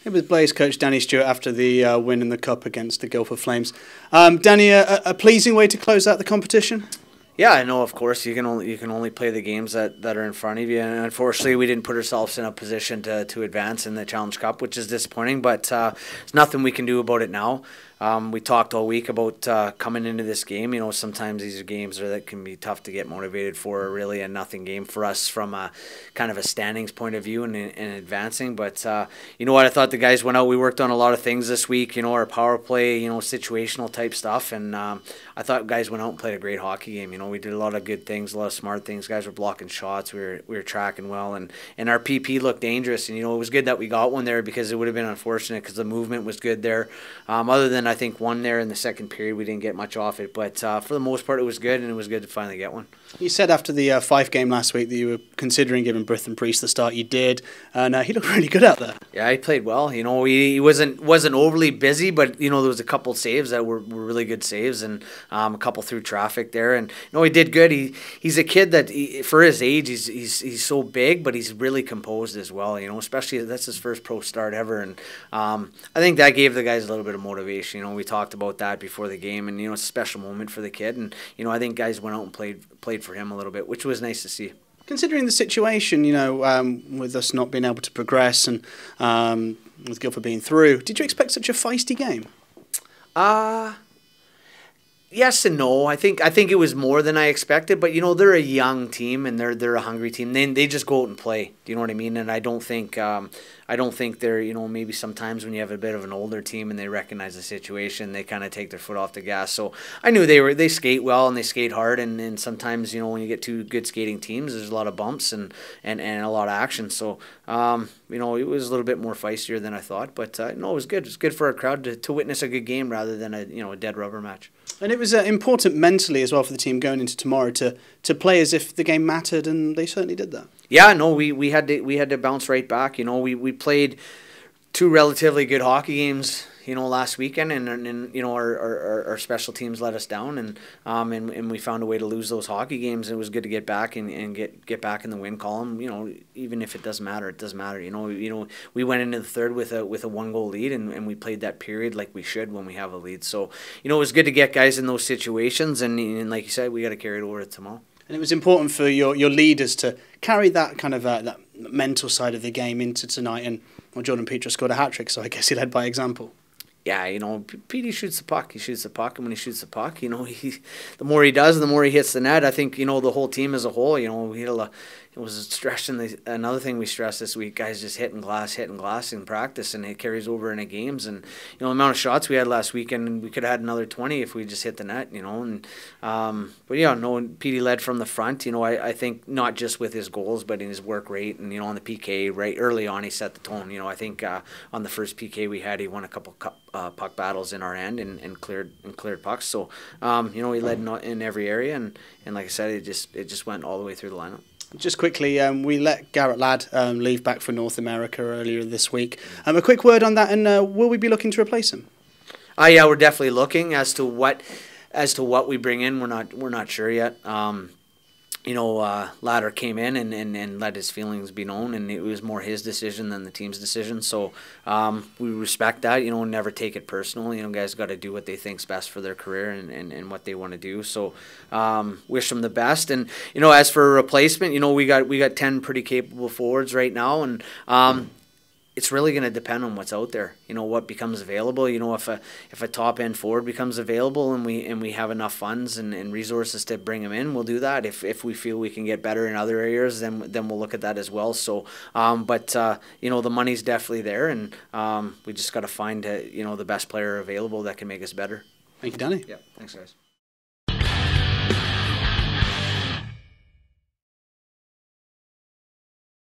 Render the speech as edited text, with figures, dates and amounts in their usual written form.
It was Blaze coach Danny Stewart after the win in the Cup against the Guildford Flames. Danny, a pleasing way to close out the competition? Yeah, I know. Of course, you can only play the games that are in front of you, and unfortunately, we didn't put ourselves in a position to advance in the Challenge Cup, which is disappointing. But there's nothing we can do about it now. We talked all week about coming into this game. You know, sometimes these are games that can be tough to get motivated for. Really, a nothing game for us from a kind of a standings point of view and advancing. But you know what? I thought the guys went out. We worked on a lot of things this week. You know, our power play. You know, situational type stuff, and I thought guys went out and played a great hockey game. You know, we did a lot of good things, a lot of smart things. Guys were blocking shots. We were tracking well, and our PP looked dangerous. And you know, it was good that we got one there because it would have been unfortunate because the movement was good there. Other than I think one there in the second period, we didn't get much off it, but for the most part, it was good, and it was good to finally get one. You said after the Fife game last week that you were considering giving Brithen Priest the start. You did, and he looked really good out there. Yeah, he played well. You know, he wasn't overly busy, but you know, there was a couple saves that were really good saves, and a couple through traffic there, and you know, he did good. He's a kid that for his age, he's so big, but he's really composed as well. You know, especially that's his first pro start ever, and I think that gave the guys a little bit of motivation. You know, we talked about that before the game, and you know, it's a special moment for the kid, and you know, I think guys went out and played for him a little bit, which was nice to see. Considering the situation, you know, with us not being able to progress and with Guildford being through, did you expect such a feisty game? Yes and no. I think it was more than I expected, but you know, they're a young team and they're a hungry team. They just go out and play. Do you know what I mean? And I don't think they're, you know, maybe sometimes when you have a bit of an older team and they recognize the situation, they kind of take their foot off the gas. So I knew they skate well and they skate hard, and sometimes, you know, when you get two good skating teams, there's a lot of bumps and a lot of action. So you know, it was a little bit more feistier than I thought, but no, it was good. It was good for our crowd to witness a good game rather than a dead rubber match. And it was important mentally as well for the team going into tomorrow to play as if the game mattered, and they certainly did that. Yeah, no, we had to bounce right back. You know, we played two relatively good hockey games, you know, last weekend, and you know, our special teams let us down, and we found a way to lose those hockey games. It was good to get back and get back in the win column. You know, even if it doesn't matter, it doesn't matter. You know, we went into the third with a 1-goal lead, and we played that period like we should when we have a lead. So you know, it was good to get guys in those situations, and like you said, we got to carry it over to tomorrow. And it was important for your leaders to carry that kind of that mental side of the game into tonight. And well, Jordan Petra scored a hat-trick, so I guess he led by example. Yeah, you know, Petey shoots the puck. He shoots the puck, and when he shoots the puck, you know, the more he does, the more he hits the net. I think, you know, the whole team as a whole, you know, it was stressing. Another thing we stressed this week, guys just hitting glass in practice, and it carries over into games. And you know, the amount of shots we had last weekend, we could have had another 20 if we just hit the net, you know. And but yeah, no, Petey led from the front. You know, I think not just with his goals, but in his work rate, and you know, on the PK right early on, he set the tone. You know, I think on the first PK we had, he won a couple puck battles in our end and cleared pucks. So you know, he led in every area, and like I said, it just went all the way through the lineup. Just quickly, we let Garrett Lad leave back for North America earlier this week. A quick word on that, and will we be looking to replace him? Yeah, we're definitely looking as to what we bring in. We're not sure yet. You know, Ladder came in and let his feelings be known, and it was more his decision than the team's decision. So we respect that. You know, never take it personal. You know, guys got to do what they think's best for their career and what they want to do. So wish them the best. And you know, as for a replacement, you know, we got 10 pretty capable forwards right now, and it's really going to depend on what's out there. You know, what becomes available. You know, if a top end forward becomes available and we have enough funds and resources to bring him in, we'll do that. If we feel we can get better in other areas, then we'll look at that as well. So, but you know, the money's definitely there, and we just got to find you know, the best player available that can make us better. Thank you, Danny. Yeah, thanks, guys.